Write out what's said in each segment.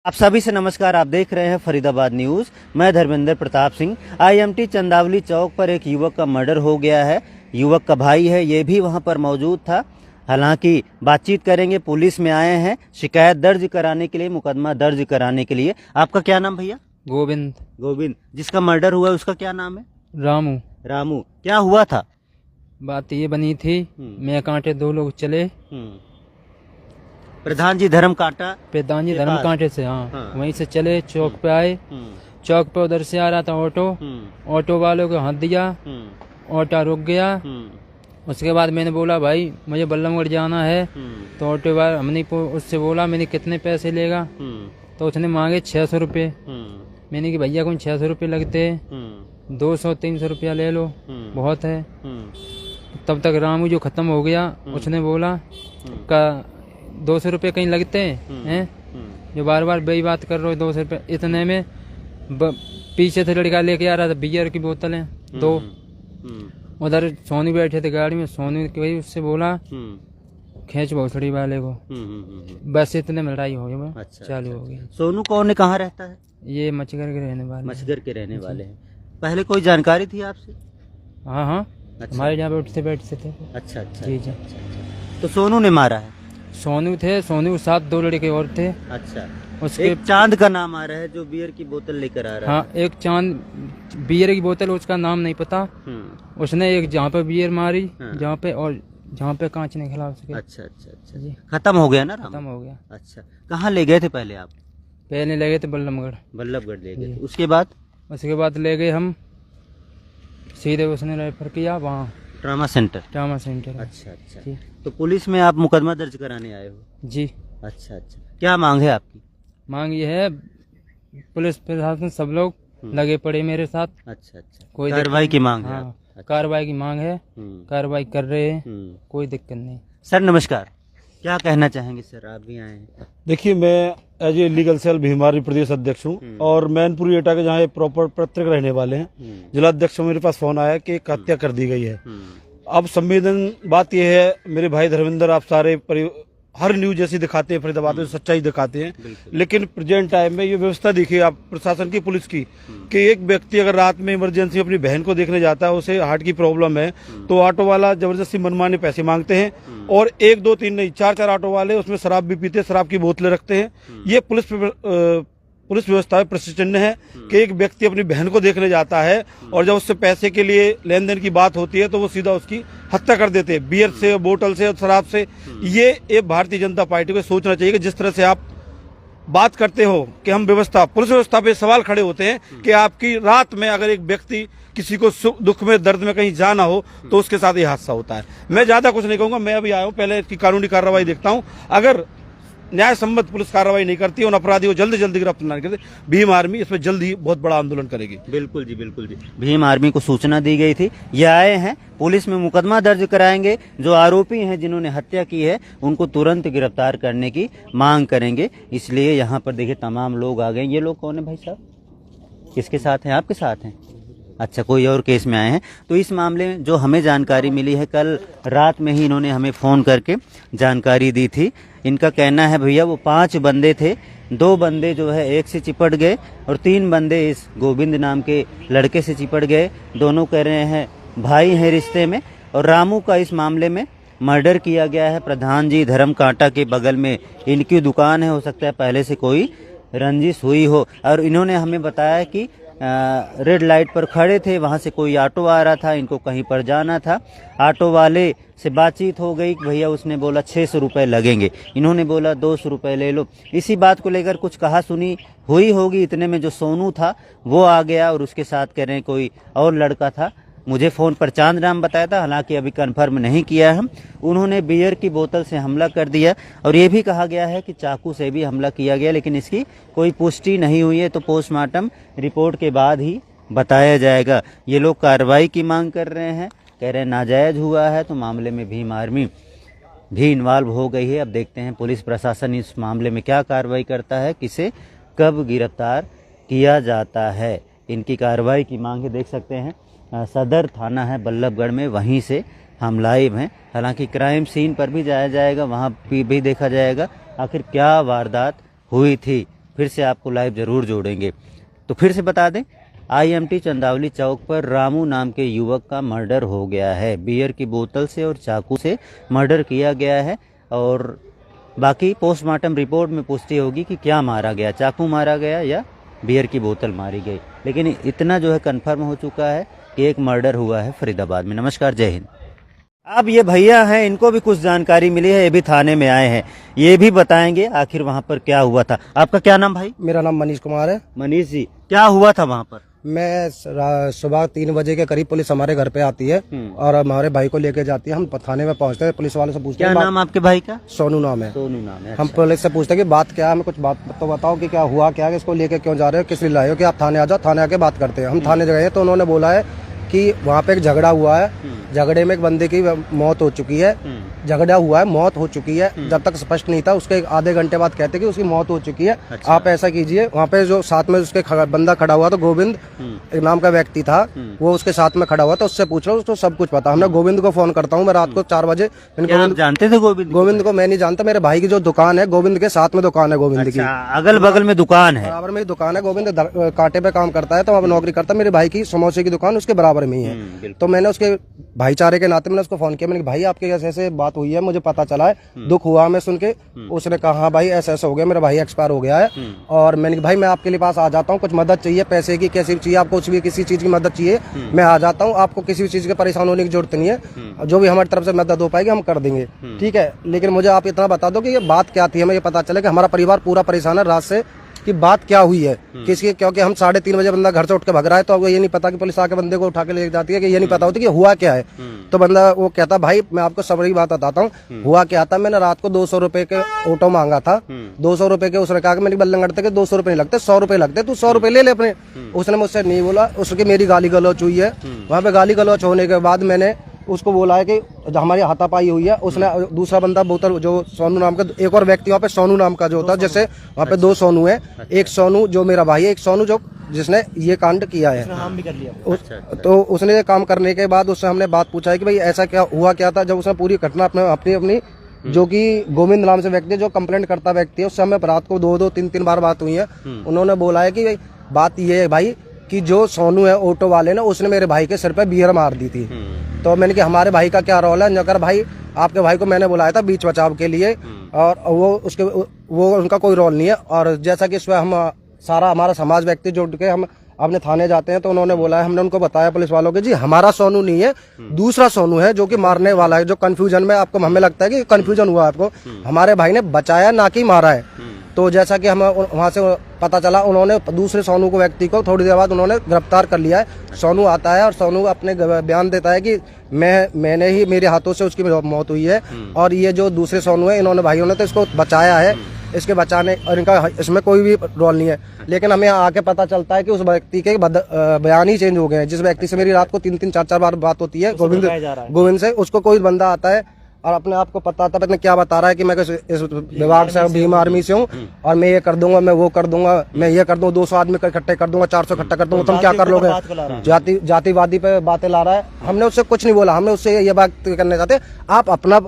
आप सभी से नमस्कार। आप देख रहे हैं फरीदाबाद न्यूज। मैं धर्मेंद्र प्रताप सिंह। आईएमटी चंदावली चौक पर एक युवक का मर्डर हो गया है। युवक का भाई है, ये भी वहां पर मौजूद था। हालांकि बातचीत करेंगे। पुलिस में आए हैं शिकायत दर्ज कराने के लिए, मुकदमा दर्ज कराने के लिए। आपका क्या नाम भैया? गोविंद। गोविंद। जिसका मर्डर हुआ उसका क्या नाम है? रामू। रामू। क्या हुआ था? बात ये बनी थी, मैं कांटे दो लोग चले, प्रधान जी धर्म कांटा प्रधान जी धर्म कांटे से, हाँ, वहीं से चले, चौक पे आए। चौक पे उधर से आ रहा था ऑटो, ऑटो वालों को हाथ दिया, ऑटो रुक गया। उसके बाद मैंने बोला भाई मुझे बल्लमगढ़ जाना है, तो ऑटो वाला हमने उससे बोला मैंने कितने पैसे लेगा, तो उसने मांगे 600 रुपये। मैंने कि भैया कौन 600 रुपये लगते हैं, 200-300 रुपया ले लो, बहुत है। तब तक रामू जो खत्म हो गया, उसने बोला का 200 रुपये कहीं लगते हैं, जो बार बार वही बात कर रहे हो, 200 रुपये। इतने में पीछे से लड़का लेके आ रहा था बियर की बोतलें 2। उधर सोनू बैठे थे गाड़ी में, सोनू की वही उससे बोला खींच भोसड़ी वाले को, बस इतने में लड़ाई हो गई। अच्छा, चालू हो गई। सोनू कौन है, कहाँ रहता है? ये मचगर के रहने वाले। मचगर के रहने वाले हैं। पहले कोई जानकारी थी आपसे? हाँ हाँ, अच्छा। हमारे यहाँ पे उठते बैठते थे। अच्छा अच्छा जी जी। तो सोनू ने मारा है? सोनू थे, सोनू के साथ 2 लड़के और थे। अच्छा। उसके एक चांद का नाम आ रहा है जो बियर की बोतल लेकर आ रहा है। हाँ, एक चांद बियर की बोतल, उसका नाम नहीं पता। उसने एक जहाँ पे बियर मारी, जहाँ पे, और जहाँ पे कांच नहीं खिला उसके। अच्छा अच्छा अच्छा जी। खत्म हो गया ना? खत्म हो गया। अच्छा, कहाँ ले गए थे पहले आप? पहले ले गए थे बल्लमगढ़। बल्लभगढ़ ले गए थे। उसके बाद ले गए हम सीधे, उसने रेफर किया वहाँ ट्रामा सेंटर। Trauma centre. अच्छा अच्छा। जी तो पुलिस में आप मुकदमा दर्ज कराने आए हो? जी। अच्छा अच्छा। क्या मांग है आपकी? मांग ये है, पुलिस प्रशासन सब लोग लगे पड़े मेरे साथ। अच्छा अच्छा। कोई कार्रवाई की मांग है? हाँ, अच्छा। कार्रवाई की मांग है, कार्रवाई कर रहे हैं, कोई दिक्कत नहीं। सर नमस्कार, क्या कहना चाहेंगे सर? आप भी आए हैं। देखिए, मैं एज ए लीगल सेल भीमारी प्रदेश अध्यक्ष हूँ और मैनपुरी एटा के जहाँ ये प्रॉपर पत्रक रहने वाले हैं। जिला अध्यक्ष मेरे पास फोन आया कि एक हत्या कर दी गई है। अब संवेदन बात यह है, मेरे भाई धर्मेंद्र, आप सारे हर न्यूज जैसी दिखाते हैं, फरीदाबाद में सच्चाई दिखाते हैं, लेकिन प्रेजेंट टाइम में ये व्यवस्था देखिए आप प्रशासन की, पुलिस की, कि एक व्यक्ति अगर रात में इमरजेंसी अपनी बहन को देखने जाता है, उसे हार्ट की प्रॉब्लम है, तो ऑटो वाला जबरदस्ती मनमाने पैसे मांगते हैं, और 1 2 3 नहीं 4 ऑटो वाले उसमें शराब भी पीते, शराब की बोतलें रखते हैं। ये पुलिस व्यवस्था में प्रशिक्षण है कि एक व्यक्ति अपनी बहन को देखने जाता है और जब उससे पैसे के लिए लेन देन की बात होती है तो वो सीधा उसकी हत्या कर देते हैं, बियर से, बोतल से और शराब से। ये भारतीय जनता पार्टी को सोचना चाहिए कि जिस तरह से आप बात करते हो कि हम पुलिस व्यवस्था पे सवाल खड़े होते हैं कि आपकी रात में अगर एक व्यक्ति किसी को दुख में, दर्द में कहीं जाना हो तो उसके साथ ये हादसा होता है। मैं ज्यादा कुछ नहीं कहूंगा, मैं अभी आया हूँ, पहले इसकी कानूनी कार्रवाई देखता हूँ। अगर न्याय संबद्ध पुलिस कार्रवाई नहीं करती, उन अपराधियों को जल्द जल्दी गिरफ्तार नहीं करती, भीम आर्मी इसमें जल्द ही बहुत बड़ा आंदोलन करेगी। बिल्कुल जी, बिल्कुल जी। भीम आर्मी को सूचना दी गई थी, ये आए हैं, पुलिस में मुकदमा दर्ज कराएंगे। जो आरोपी हैं जिन्होंने हत्या की है उनको तुरंत गिरफ्तार करने की मांग करेंगे। इसलिए यहाँ पर देखिए तमाम लोग आ गए। ये लोग कौन है भाई साहब? किसके साथ हैं? आपके साथ हैं? अच्छा, कोई और केस में आए हैं। तो इस मामले में जो हमें जानकारी मिली है, कल रात में ही इन्होंने हमें फ़ोन करके जानकारी दी थी। इनका कहना है भैया वो 5 बंदे थे, 2 बंदे जो है एक से चिपट गए और 3 बंदे इस गोविंद नाम के लड़के से चिपट गए। दोनों कह रहे हैं भाई हैं रिश्ते में। और रामू का इस मामले में मर्डर किया गया है। प्रधान जी धर्म कांटा के बगल में इनकी दुकान है, हो सकता है पहले से कोई रंजिश हुई हो। और इन्होंने हमें बताया कि रेड लाइट पर खड़े थे, वहाँ से कोई ऑटो आ रहा था, इनको कहीं पर जाना था। ऑटो वाले से बातचीत हो गई, भैया उसने बोला 600 रुपये लगेंगे, इन्होंने बोला 200 रुपये ले लो। इसी बात को लेकर कुछ कहा सुनी हुई होगी। इतने में जो सोनू था वो आ गया और उसके साथ कह रहे हैं कोई और लड़का था। मुझे फ़ोन पर चांद नाम बताया था, हालांकि अभी कंफर्म नहीं किया है हम। उन्होंने बियर की बोतल से हमला कर दिया और ये भी कहा गया है कि चाकू से भी हमला किया गया, लेकिन इसकी कोई पुष्टि नहीं हुई है, तो पोस्टमार्टम रिपोर्ट के बाद ही बताया जाएगा। ये लोग कार्रवाई की मांग कर रहे हैं, कह रहे हैं नाजायज हुआ है, तो मामले में भीम आर्मी भी इन्वॉल्व हो गई है। अब देखते हैं पुलिस प्रशासन इस मामले में क्या कार्रवाई करता है, किसे कब गिरफ्तार किया जाता है। इनकी कार्रवाई की मांग है। देख सकते हैं सदर थाना है बल्लभगढ़ में, वहीं से हम लाइव हैं। हालांकि क्राइम सीन पर भी जाया जाएगा, वहाँ भी देखा जाएगा आखिर क्या वारदात हुई थी। फिर से आपको लाइव जरूर जोड़ेंगे। तो फिर से बता दें, IMT चंदावली चौक पर रामू नाम के युवक का मर्डर हो गया है। बियर की बोतल से और चाकू से मर्डर किया गया है और बाकी पोस्टमार्टम रिपोर्ट में पुष्टि होगी कि क्या मारा गया, चाकू मारा गया या बियर की बोतल मारी गई। लेकिन इतना जो है कंफर्म हो चुका है कि एक मर्डर हुआ है फरीदाबाद में। नमस्कार, जय हिंद। अब ये भैया हैं, इनको भी कुछ जानकारी मिली है, ये भी थाने में आए हैं, ये भी बताएंगे आखिर वहाँ पर क्या हुआ था। आपका क्या नाम भाई? मेरा नाम मनीष कुमार है। मनीष जी, क्या हुआ था वहाँ पर? मैं सुबह 3 बजे के करीब पुलिस हमारे घर पे आती है और हमारे भाई को लेके जाती है। हम थाने में पहुंचते हैं, पुलिस वालों से पूछते क्या हैं। नाम आपके भाई का? सोनू नाम है। सोनू नाम है। हम पुलिस से पूछते हैं कि बात क्या है, हमें कुछ बात तो बताओ कि क्या हुआ, क्या है, इसको लेके क्यों जा रहे हो, किस लिए लाए हो, कि आप थाने आ जाओ, थाने आके बात करते हैं। हम थाने गए तो उन्होंने बोला है कि वहाँ पे एक झगड़ा हुआ है, झगड़े में एक बंदे की मौत हो चुकी है, झगड़ा हुआ है, मौत हो चुकी है। जब तक स्पष्ट नहीं था, उसके आधे घंटे बाद कहते कि उसकी मौत हो चुकी है। अच्छा। आप ऐसा कीजिए, वहाँ पे जो साथ में उसके बंदा खड़ा हुआ था, गोविंद एक नाम का व्यक्ति था, वो उसके साथ में खड़ा हुआ था, उससे पूछ रहा हूँ, उसको सब कुछ पता। हमने गोविंद को फोन करता हूँ, मैं रात को 4 बजे। क्या आप जानते थे गोविंद? गोविंद को मैं नहीं जानता, मेरे भाई की जो दुकान है, गोविंद के साथ में दुकान है गोविंद की, अगल बगल में दुकान है, बराबर में ही दुकान है। गोविंद कांटे पे काम करता है, तो वहाँ नौकरी करता है। मेरे भाई की समोसे की दुकान उसके बराबर में ही है। तो मैंने उसके भाईचारे के नाते मैंने उसको फोन किया। मैंने कहा भाई आपके ऐसे ऐसे बात हुई है, मुझे पता चला है, दुख हुआ हमें सुन के। उसने कहा हाँ भाई ऐसा ऐसा हो गया, मेरा भाई एक्सपायर हो गया है। और मैंने कहा भाई मैं आपके लिए पास आ जाता हूँ, कुछ मदद चाहिए, पैसे की कैसी चाहिए आपको, कुछ भी किसी चीज की मदद चाहिए, मैं आ जाता हूँ, आपको किसी भी चीज के परेशान होने की जरूरत नहीं है, जो भी हमारी तरफ से मदद हो पाएगी हम कर देंगे, ठीक है। लेकिन मुझे आप इतना बता दो कि ये बात क्या थी, हमें ये पता चले कि हमारा परिवार पूरा परेशान है रात से कि बात क्या हुई है किसकी, क्योंकि हम 3:30 बजे बंदा घर से उठ के भग रहा है, तो अब ये नहीं पता कि पुलिस आके बंदे को उठा के ले जाती है, कि ये नहीं पता होती कि हुआ क्या है। तो बंदा वो कहता भाई मैं आपको सबरी बात बताता हूँ, हुआ क्या था, मैंने रात को 200 रुपए के ऑटो मांगा था, 200 रुपए के। उसने कहा कि मेरी बल्लंगड़ के 200 रुपए नहीं लगते, 100 रुपए लगते, तू 100 रुपए ले ले अपने। उसने मुझसे नहीं बोला, उसकी मेरी गाली गलौच हुई है। वहाँ पे गाली गलौच होने के बाद मैंने उसको बोला है कि हमारी हाथापाई हुई है। उसने दूसरा बंदा बोतल, जो सोनू नाम का एक और व्यक्ति वहाँ पे सोनू नाम का जो होता है, जैसे वहाँ पे 2 सोनू है, एक सोनू जो मेरा भाई है, एक सोनू जो जिसने ये कांड किया है, नाम भी कर लिया। तो उसने ये काम करने के बाद उससे हमने बात पूछा है कि भाई ऐसा क्या हुआ क्या था। जब उसने पूरी घटना अपनी जो कि गोविंद नाम से व्यक्ति जो कंप्लेंट करता व्यक्ति है, उससे हमें रात को 2-2, 3-3 बार बात हुई है। उन्होंने बोला है कि बात ये है भाई कि जो सोनू है ऑटो वाले ने, उसने मेरे भाई के सिर पे बियर मार दी थी। तो मैंने कहा हमारे भाई का क्या रोल है, नौकर भाई आपके भाई को मैंने बुलाया था बीच बचाव के लिए, और वो उनका कोई रोल नहीं है। और जैसा कि इसमें हम सारा हमारा समाज व्यक्ति जुड़ के हम अपने थाने जाते हैं, तो उन्होंने बोला है, हमने उनको बताया पुलिस वालों के, जी हमारा सोनू नहीं है, दूसरा सोनू है जो कि मारने वाला है। जो कंफ्यूजन में आपको हमें लगता है कि कंफ्यूजन हुआ आपको, हमारे भाई ने बचाया ना कि मारा है। तो जैसा कि हम वहाँ से पता चला, उन्होंने दूसरे सोनू को व्यक्ति को थोड़ी देर बाद उन्होंने गिरफ्तार कर लिया है। सोनू आता है और सोनू अपने बयान देता है कि मैंने ही मेरे हाथों से उसकी मौत हुई है, और ये जो दूसरे सोनू है, इन्होंने भाइयों ने तो इसको बचाया है, इसके बचाने और इनका इसमें कोई भी रोल नहीं है। लेकिन हमें आके पता चलता है कि उस व्यक्ति के बयान ही चेंज हो गए हैं। जिस व्यक्ति से मेरी रात को 3-3, 4-4 बार बात होती है गोविंद से, उसको कोई बंदा आता है और अपने आप को पता था, पता क्या बता रहा है कि मैं इस विभाग से, भीम आर्मी से हूँ, और मैं ये कर दूंगा, मैं वो कर दूंगा, मैं ये कर दूंगा, 200 आदमी इकट्ठे कर दूंगा, 400 इकट्ठा कर दूंगा, तुम क्या कर लोगे, जातिवादी पे बातें ला रहा है। हमने उससे कुछ नहीं बोला, हमने उससे ये बात करने चाहते आप अपना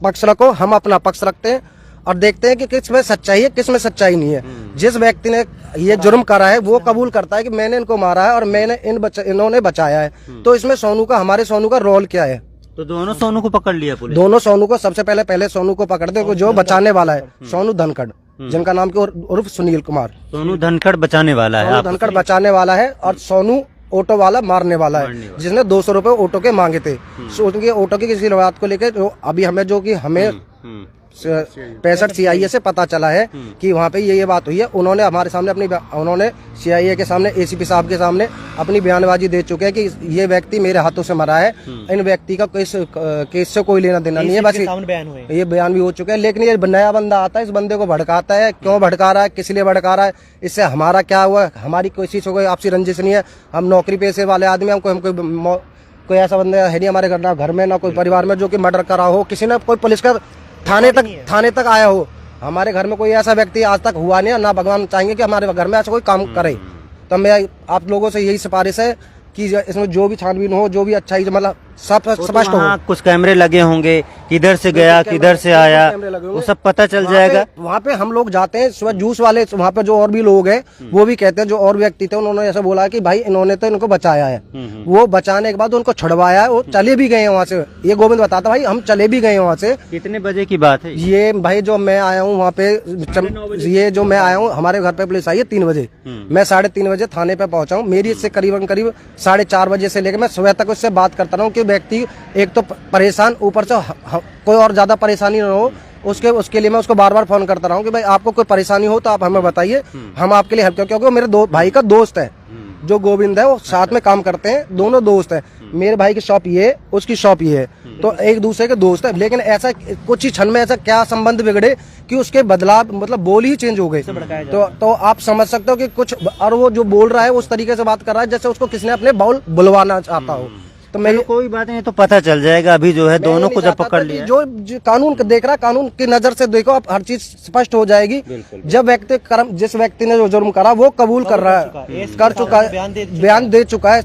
पक्ष रखो, हम अपना पक्ष रखते हैं और देखते हैं कि किस में सच्चाई है, किस में सच्चाई नहीं है। जिस व्यक्ति ने ये जुर्म करा है वो कबूल करता है कि मैंने इनको मारा है और मैंने इन्होंने बचाया है। तो इसमें सोनू का, हमारे सोनू का रोल क्या है? तो दोनों सोनू को पकड़ लिया पुलिस? दोनों सोनू को सबसे पहले सोनू को पकड़ते, जो बचाने वाला है, सोनू धनखड़, जिनका नाम के उर्फ सुनील कुमार। सोनू धनखड़ बचाने वाला है, सोनू धनखड़ बचाने वाला है, और सोनू ऑटो वाला मारने वाला है, जिसने 200 रुपए ऑटो के मांगे थे। उनके ऑटो की किसी बात को लेकर अभी हमें 65 CIA से पता चला है कि वहाँ पे ये बात हुई है। उन्होंने हमारे सामने उन्होंने CIA के सामने, ACP साहब के सामने अपनी बयानबाजी दे चुके हैं कि ये व्यक्ति मेरे हाथों से मरा है, इन व्यक्ति का केस से कोई लेना देना नहीं है। बस ये बयान भी हो चुके हैं। लेकिन ये नया बंदा आता है, इस बंदे को भड़काता है, क्यों भड़का रहा है, किस लिए भड़का रहा है, इससे हमारा क्या हुआ, हमारी कोशिश हो गई, आपसी रंजिश नहीं है, हम नौकरी पेशे वाले आदमी, हमको कोई ऐसा बंदा है नहीं हमारे घर में, ना कोई परिवार में जो कि मर्डर करा हो, किसी ने कोई पुलिस का थाने तक आया हो। हमारे घर में कोई ऐसा व्यक्ति आज तक हुआ नहीं है, ना भगवान चाहेंगे कि हमारे घर में ऐसा कोई काम करे। तो मैं आप लोगों से यही सिफारिश है कि इसमें जो भी छानबीन हो, जो भी अच्छाई, मतलब सब वो तो स्पष्ट हो। वहाँ कुछ कैमरे लगे होंगे, किधर से गया किधर से आया, कैमरे लगे होंगे। वो सब पता चल जाएगा। वहाँ पे हम लोग जाते हैं सुबह जूस वाले, वहाँ पे जो और भी लोग हैं वो भी कहते हैं, जो और व्यक्ति थे उन्होंने ऐसा बोला कि भाई इन्होंने तो इनको बचाया है। वो बचाने के बाद उनको छुड़वाया है, वो चले भी गए हैं वहाँ से। ये गोविंद बताता भाई हम चले भी गए हैं वहाँ से। कितने बजे की बात है? ये भाई जो मैं आया हूँ वहाँ पे, ये जो मैं आया हूँ हमारे घर पे पुलिस आई है 3 बजे, मैं 3:30 बजे थाने पे पहुंचा हूँ। मेरी इससे करीबन करीब 4:30 बजे से लेकर मैं सुबह तक उससे बात करता रहा हूँ कि व्यक्ति एक तो परेशान, ऊपर से कोई और ज्यादा परेशानी न हो उसके लिए मैं उसको बार बार फोन करता रहा हूँ कि भाई आपको कोई परेशानी हो तो आप हमें बताइए, हम आपके लिए हेल्प करें। क्योंकि वो मेरे भाई का दोस्त है, जो गोविंद है, वो साथ में काम करते हैं, दोनों दोस्त हैं। मेरे भाई की शॉप ये है, उसकी शॉप ये है, तो एक दूसरे के दोस्त है। लेकिन ऐसा कुछ ही क्षण में ऐसा क्या संबंध बिगड़े कि उसके बदलाव मतलब बोल ही चेंज हो गए। तो आप समझ सकते हो कि कुछ, और वो जो बोल रहा है उस तरीके से बात कर रहा है जैसे उसको किसने अपने बाउल बुलवाना चाहता हो। तो मैं कोई बात नहीं, तो पता चल जाएगा। अभी जो है दोनों को जब पकड़ लिया, जो कानून देख रहा है, कानून की नजर से देखो, आप हर चीज स्पष्ट हो जाएगी। जब व्यक्ति जिस व्यक्ति ने जो जुर्म करा वो कबूल कर रहा है, कर चुका है, बयान दे चुका है,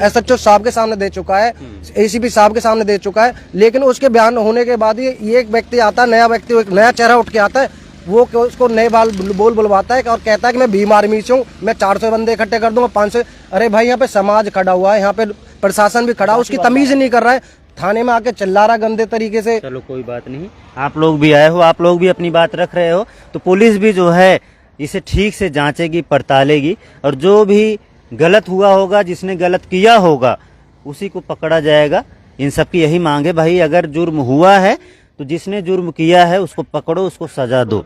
एसएचओ साहब के सामने दे चुका है, एसीपी साहब के सामने दे चुका है। लेकिन उसके बयान होने के बाद ये एक व्यक्ति आता है, नया व्यक्ति, एक नया चेहरा उठ के आता है, वो उसको नए बोल बुलवाता है और कहता है कि मैं भीम आर्मी से हूँ, मैं 400 बंदे इकट्ठे कर दूंगा, 500। अरे भाई यहाँ पे समाज खड़ा हुआ है, यहाँ पे प्रशासन भी खड़ा, उसकी तमीज नहीं कर रहा है, थाने में आके चिल्ला रहा गंदे तरीके से। चलो कोई बात नहीं, आप लोग भी आए हो, आप लोग भी अपनी बात रख रहे हो, तो पुलिस भी जो है इसे ठीक से जांचेगी, पड़तालेगी, और जो भी गलत हुआ होगा, जिसने गलत किया होगा, उसी को पकड़ा जाएगा। इन सबकी यही मांग है भाई, अगर जुर्म हुआ है तो जिसने जुर्म किया है उसको पकड़ो, उसको सजा दो।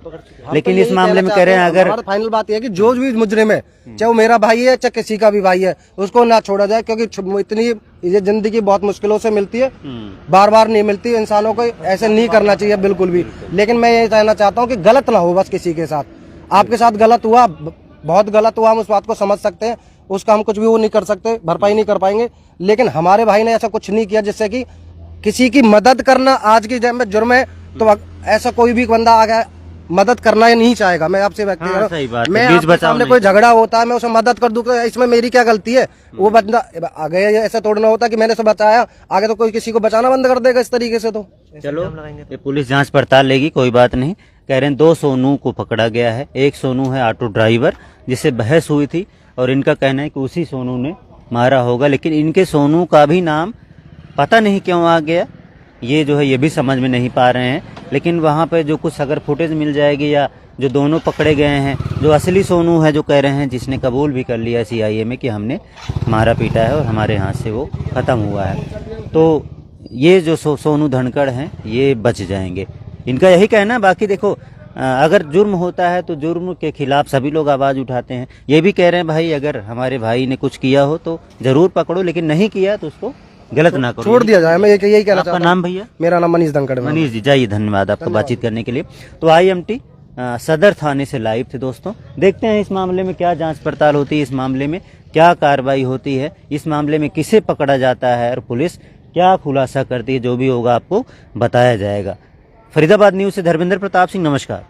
लेकिन इस मामले में कह रहे हैं, अगर फाइनल बात यह है कि जो भी मुजरिम है, चाहे वो मेरा भाई है चाहे किसी का भी भाई है, उसको ना छोड़ा जाए। क्योंकि इतनी ये जिंदगी बहुत मुश्किलों से मिलती है, बार बार नहीं मिलती। इंसानों को ऐसे नहीं करना चाहिए बिल्कुल भी। लेकिन मैं ये कहना चाहता हूँ कि गलत ना हो बस किसी के साथ। आपके साथ गलत हुआ, बहुत गलत हुआ, हम उस बात को समझ सकते हैं, उसका हम कुछ भी वो नहीं कर सकते, भरपाई नहीं कर पाएंगे। लेकिन हमारे भाई ने ऐसा कुछ नहीं किया जिससे कि किसी की मदद करना आज की टाइम में जुर्म है। तो ऐसा कोई भी बंदा आ गया मदद करना नहीं चाहेगा। मैं आपसे व्यक्त कर रहा हूं, मैं आपके सामने कोई झगड़ा होता है मैं उसे मदद कर दूं, इसमें मेरी क्या गलती है? वो बंदा आगे ऐसा तोड़ना होता कि मैंने उसे बचाया, आगे तो कोई किसी को बचाना बंद कर देगा इस तरीके से। तो चलो ये पुलिस जांच पड़ताल लेगी, कोई बात नहीं। कह रहे हैं 2 सोनू को पकड़ा गया है। एक सोनू है ऑटो ड्राइवर, जिससे बहस हुई थी, और इनका कहना है कि उसी सोनू ने मारा होगा। लेकिन इनके सोनू का भी नाम पता नहीं क्यों आ गया, ये जो है ये भी समझ में नहीं पा रहे हैं। लेकिन वहाँ पे जो कुछ अगर फुटेज मिल जाएगी, या जो दोनों पकड़े गए हैं, जो असली सोनू है, जो कह रहे हैं, जिसने कबूल भी कर लिया सीआईए में कि हमने मारा पीटा है और हमारे हाथ से वो ख़त्म हुआ है, तो ये जो सोनू धनखड़ हैं ये बच जाएंगे, इनका यही कहना है। बाकी देखो, अगर जुर्म होता है तो जुर्म के खिलाफ सभी लोग आवाज़ उठाते हैं। ये भी कह रहे हैं भाई, अगर हमारे भाई ने कुछ किया हो तो ज़रूर पकड़ो, लेकिन नहीं किया तो उसको गलत ना करो, छोड़ दिया जाए। मैं यही कहना चाहता हूं। आपका नाम भैया? मेरा नाम मनीष धनखड़। मनीष जी, जाइए, धन्यवाद आपको बातचीत करने के लिए। तो IMT सदर थाने से लाइव थे दोस्तों। देखते हैं इस मामले में क्या जांच पड़ताल होती है, इस मामले में क्या कार्रवाई होती है, इस मामले में किसे पकड़ा जाता है और पुलिस क्या खुलासा करती है। जो भी होगा आपको बताया जाएगा। फरीदाबाद न्यूज से धर्मेंद्र प्रताप सिंह, नमस्कार।